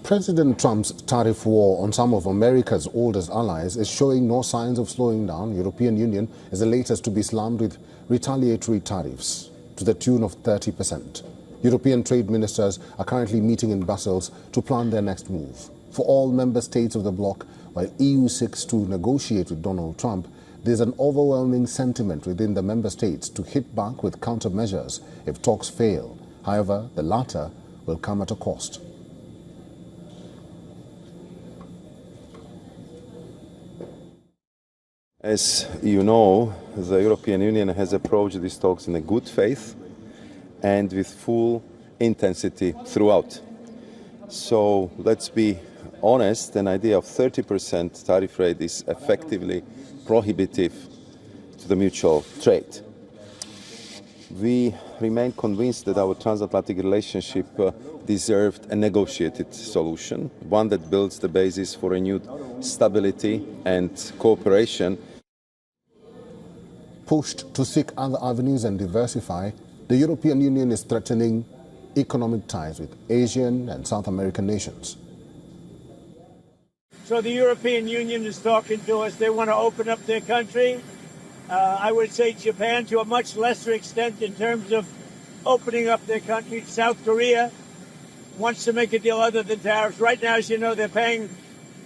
President Trump's tariff war on some of America's oldest allies is showing no signs of slowing down. European Union is the latest to be slammed with retaliatory tariffs to the tune of 30%. European trade ministers are currently meeting in Brussels to plan their next move. For all member states of the bloc, while EU seeks to negotiate with Donald Trump, there is an overwhelming sentiment within the member states to hit back with countermeasures if talks fail. However, the latter will come at a cost. As you know, the European Union has approached these talks in a good faith and with full intensity throughout. So let's be honest, an idea of 30% tariff rate is effectively prohibitive to the mutual trade. We remain convinced that our transatlantic relationship deserved a negotiated solution, one that builds the basis for renewed stability and cooperation. Pushed to seek other avenues and diversify, the European Union is threatening economic ties with Asian and South American nations. So the European Union is talking to us. They want to open up their country. I would say Japan to a much lesser extent in terms of opening up their country. South Korea wants to make a deal other than tariffs. Right now, as you know, they're paying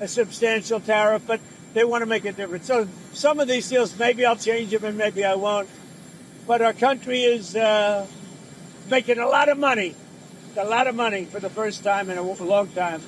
a substantial tariff, but they want to make a difference. So some of these deals, maybe I'll change them and maybe I won't. But our country is making a lot of money for the first time in a long time.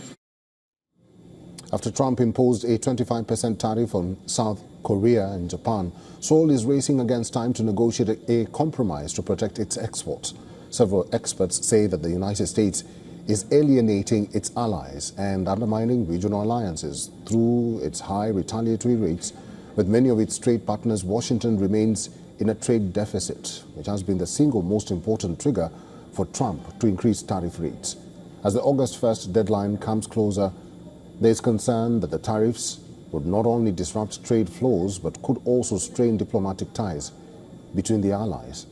After Trump imposed a 25% tariff on South Korea and Japan, Seoul is racing against time to negotiate a compromise to protect its exports. Several experts say that the United States is alienating its allies and undermining regional alliances through its high retaliatory rates. With many of its trade partners, Washington remains in a trade deficit, which has been the single most important trigger for Trump to increase tariff rates. As the August 1st deadline comes closer, there is concern that the tariffs would not only disrupt trade flows but could also strain diplomatic ties between the allies.